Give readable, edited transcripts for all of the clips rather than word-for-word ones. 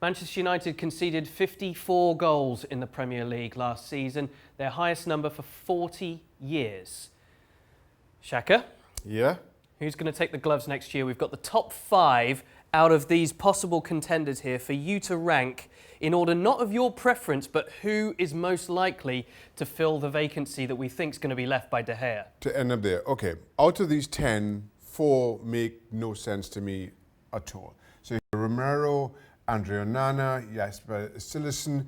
Manchester United conceded 54 goals in the Premier League last season, their highest number for 40 years. Shaka? Yeah? Who's going to take the gloves next year? We've got the top 5 out of these possible contenders here for you to rank in order not of your preference, but who is most likely to fill the vacancy that we think is going to be left by De Gea. To end up there. Okay. Out of these 10, 4 make no sense to me at all. So Romero, Onana, Jasper, Cillessen.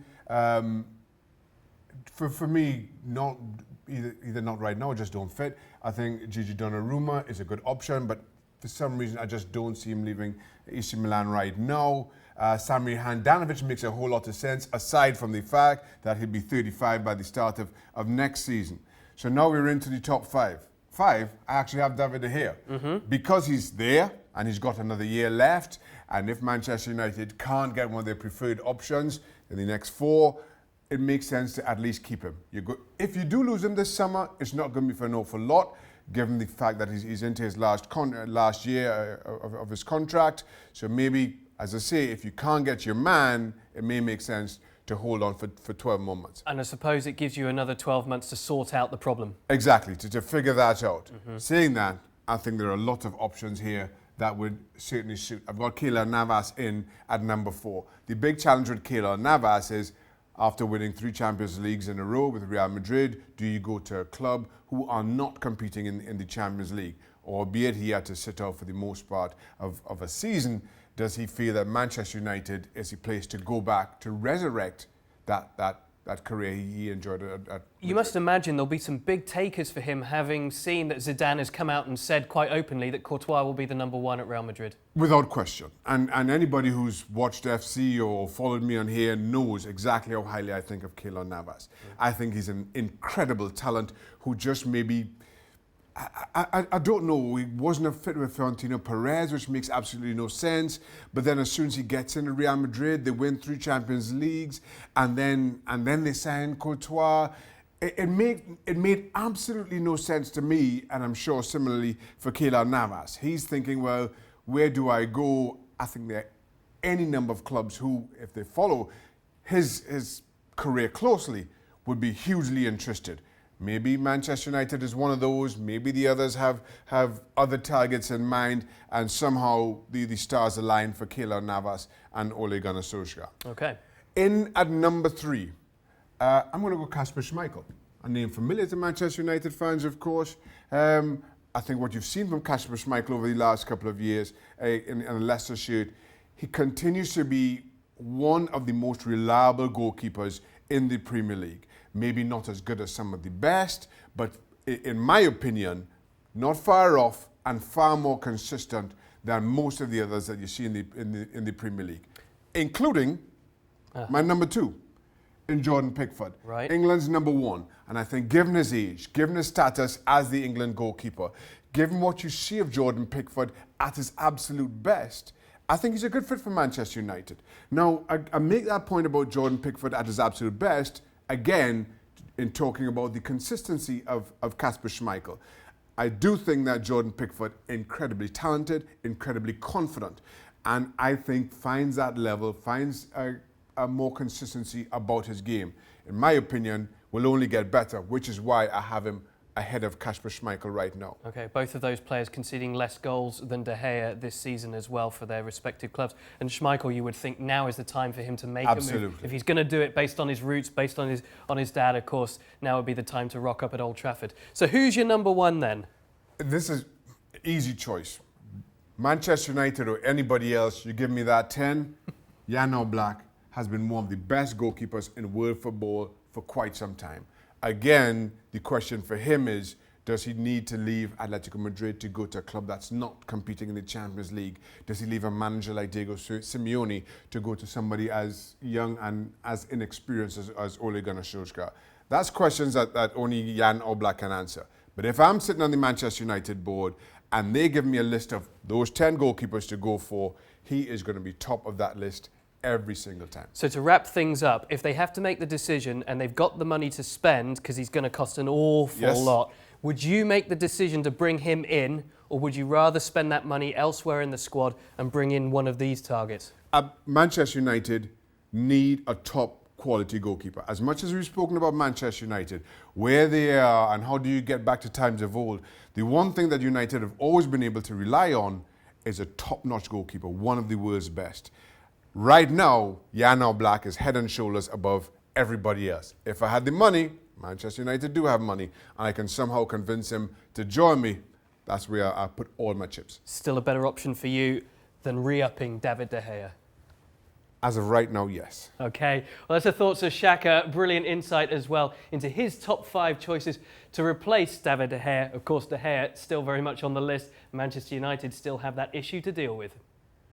For me, not either not right now or just don't fit. I think Gigi Donnarumma is a good option, but for some reason I just don't see him leaving AC Milan right now. Samir Handanovic makes a whole lot of sense, aside from the fact that he'll be 35 by the start of next season. So now we're into the top 5. I actually have David De Gea. Because he's there and he's got another year left, and if Manchester United can't get one of their preferred options in the next 4, it makes sense to at least keep him. If you do lose him this summer, it's not going to be for an awful lot, given the fact that he's into his last year of his contract. So maybe, as I say, if you can't get your man, it may make sense to hold on for 12 more months. And I suppose it gives you another 12 months to sort out the problem. Exactly, to figure that out. Saying that, I think there are a lot of options here that would certainly suit. I've got Keylor Navas in at number 4. The big challenge with Keylor Navas is, after winning 3 Champions Leagues in a row with Real Madrid, do you go to a club who are not competing in the Champions League? Albeit he had to sit out for the most part of a season, does he feel that Manchester United is a place to go back to resurrect that career he enjoyed at Madrid? You must imagine there'll be some big takers for him, having seen that Zidane has come out and said quite openly that Courtois will be the number 1 at Real Madrid. Without question. And anybody who's watched FC or followed me on here knows exactly how highly I think of Keylor Navas. I think he's an incredible talent who just maybe, I don't know, he wasn't a fit with Florentino Perez, which makes absolutely no sense. But then as soon as he gets into Real Madrid, they win 3 Champions Leagues, and then they sign Courtois. It made absolutely no sense to me, and I'm sure similarly for Keylor Navas. He's thinking, well, where do I go? I think there are any number of clubs who, if they follow his career closely, would be hugely interested. Maybe Manchester United is one of those. Maybe the others have other targets in mind, and somehow the stars align for Keylor Navas and Ole Gunnar Solskjaer. Okay. In at number 3, I'm going to go Kasper Schmeichel. A name familiar to Manchester United fans, of course. I think what you've seen from Kasper Schmeichel over the last couple of years in a Leicester shirt, he continues to be one of the most reliable goalkeepers in the Premier League. Maybe not as good as some of the best, but in my opinion, not far off and far more consistent than most of the others that you see in the Premier League, including my number 2, in Jordan Pickford. Right. England's number 1. And I think given his age, given his status as the England goalkeeper, given what you see of Jordan Pickford at his absolute best, I think he's a good fit for Manchester United. Now, I make that point about Jordan Pickford at his absolute best, again, in talking about the consistency of Kasper Schmeichel. I do think that Jordan Pickford, incredibly talented, incredibly confident, and I think finds that level, finds a more consistency about his game. In my opinion, will only get better, which is why I have him ahead of Kasper Schmeichel right now. Okay, both of those players conceding less goals than De Gea this season as well for their respective clubs. And Schmeichel, you would think now is the time for him to make a move. If he's going to do it based on his roots, based on his dad, of course, now would be the time to rock up at Old Trafford. So who's your number 1 then? This is easy choice. Manchester United or anybody else, you give me that 10, Jan Oblak has been one of the best goalkeepers in world football for quite some time. Again, the question for him is, does he need to leave Atletico Madrid to go to a club that's not competing in the Champions League? Does he leave a manager like Diego Simeone to go to somebody as young and as inexperienced as Ole Gunnar Solskjaer? That's questions that only Jan Oblak can answer. But if I'm sitting on the Manchester United board and they give me a list of those 10 goalkeepers to go for, he is going to be top of that list every single time. So to wrap things up, if they have to make the decision and they've got the money to spend, because he's going to cost an awful lot, would you make the decision to bring him in, or would you rather spend that money elsewhere in the squad and bring in one of these targets? Manchester United need a top quality goalkeeper. As much as we've spoken about Manchester United, where they are and how do you get back to times of old, the one thing that United have always been able to rely on is a top-notch goalkeeper, one of the world's best. Right now, Jan Oblak is head and shoulders above everybody else. If I had the money, Manchester United do have money, and I can somehow convince him to join me, that's where I put all my chips. Still a better option for you than re-upping David De Gea? As of right now, yes. Okay, well, that's the thoughts of Shaka. Brilliant insight as well into his top 5 choices to replace David De Gea. Of course, De Gea still very much on the list. Manchester United still have that issue to deal with.